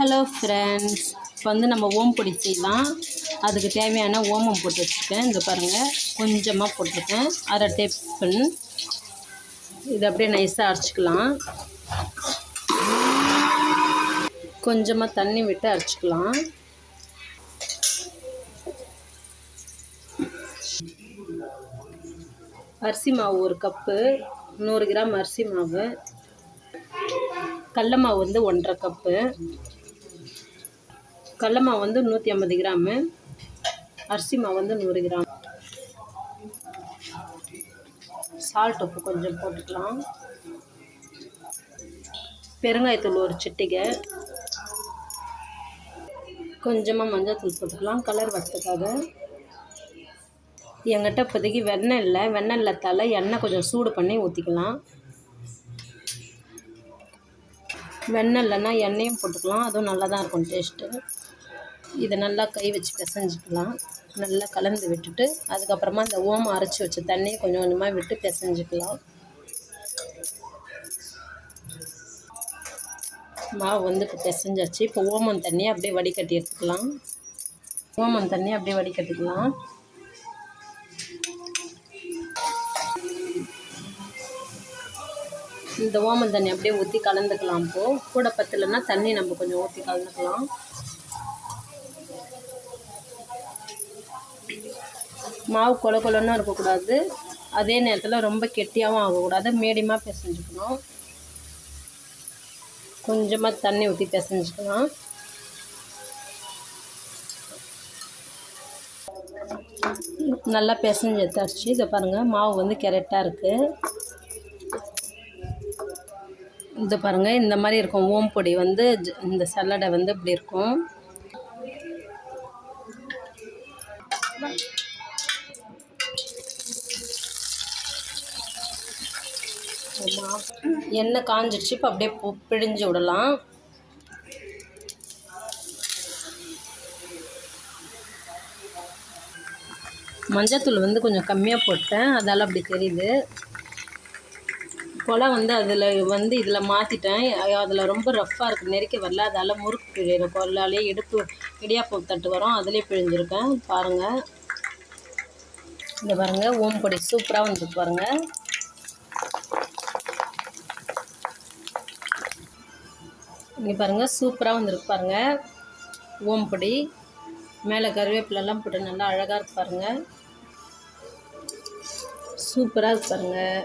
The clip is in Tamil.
ஹலோ ஃப்ரெண்ட்ஸ், இப்போ வந்து நம்ம ஓம் பொடி செய்யலாம். அதுக்கு தேவையான ஓமம் போட்டு வச்சுருக்கேன். இங்கே பாருங்கள், கொஞ்சமாக போட்டிருக்கேன், அரை டீஸ்பூன். இது அப்படியே நைஸாக அரைச்சிக்கலாம். கொஞ்சமாக தண்ணி விட்டு அரைச்சிக்கலாம். அரிசி மாவு 1 கப்பு, 100 கிராம் அரிசி மாவு. கடல மாவு வந்து 1.5 கப்பு. கடல மாவு வந்து 150 கிராமு. அரிசி மாவு வந்து 100 கிராம். சால்ட் உப்பு கொஞ்சம் போட்டுக்கலாம். பெருங்காயத்தூள் 1 சிட்டிகை. கொஞ்சமாக மஞ்சள் தூள் போட்டுக்கலாம் கலர் வரத்துக்காக. என்கிட்ட இப்போதைக்கு வெண்ணெய் இல்லை, வெண்ணெய் இல்லத்தால் எண்ணெய் கொஞ்சம் சூடு பண்ணி ஊற்றிக்கலாம். வெண்ணெய் இல்லைன்னா எண்ணெயும் போட்டுக்கலாம், அதுவும் நல்லா தான் இருக்கும் டேஸ்ட்டு. இதை நல்லா கை வச்சு பிசைஞ்சிக்கலாம். நல்லா கலந்து விட்டுட்டு அதுக்கப்புறமா இந்த ஓமம் அரைச்சி வச்ச தண்ணியை கொஞ்சம் கொஞ்சமாக விட்டு பிசைஞ்சிக்கலாம். மாவு வந்து இப்போ பிசைஞ்சாச்சு. இப்போ ஓமம் தண்ணியை அப்படியே வடிகட்டி எடுத்துக்கலாம். ஓமம் தண்ணி அப்படியே வடிகட்டிக்கலாம். இந்த ஓமம் தண்ணி அப்படியே ஊற்றி கலந்துக்கலாம். இப்போது கூட பத்தலைன்னா தண்ணி நம்ம கொஞ்சம் ஊற்றி கலந்துக்கலாம். மாவு கொல கொலன்னு இருக்கக்கூடாது, அதே நேரத்தில் ரொம்ப கெட்டியாகவும் ஆகக்கூடாது, மீடியமாக பிசைஞ்சுக்கணும். கொஞ்சமாக தண்ணி ஊற்றி பிசைஞ்சுக்கலாம். நல்லா பிசைஞ்சு எடுத்தாச்சு. இதை பாருங்கள், மாவு வந்து கரெக்டாக இருக்குது. இது பாருங்கள், இந்த மாதிரி இருக்கும். ஓம் பொடி வந்து இந்த சல்லடை வந்து இப்படி இருக்கும். எண்ணெய் காஞ்சிடுச்சு. இப்போ அப்படியே பிழிஞ்சு விடலாம். மஞ்சத்தூள் வந்து கொஞ்சம் கம்மியாக போட்டேன், அதால் அப்படி தெரியுது. கொலை வந்து இதில் மாற்றிட்டேன். அதில் ரொம்ப ரஃப்பாக இருக்குது, நெருக்க வரல, அதால் முறுக்கு பிழிகிற கொல்லாலே இடியாப்பம் தட்டு வரும், அதிலே பிழிஞ்சிருக்கேன். பாருங்கள், இந்த பாருங்கள், ஓம் பொடி சூப்பராக வந்துருக்கு பாருங்கள். இங்கே பாருங்கள், சூப்பராக வந்துருக்கு பாருங்கள் ஓம் பொடி. மேலே கருவேப்பிலெல்லாம் போட்டு நல்லா அழகாக இருக்கு பாருங்கள். சூப்பராக இருக்கு பாருங்கள்.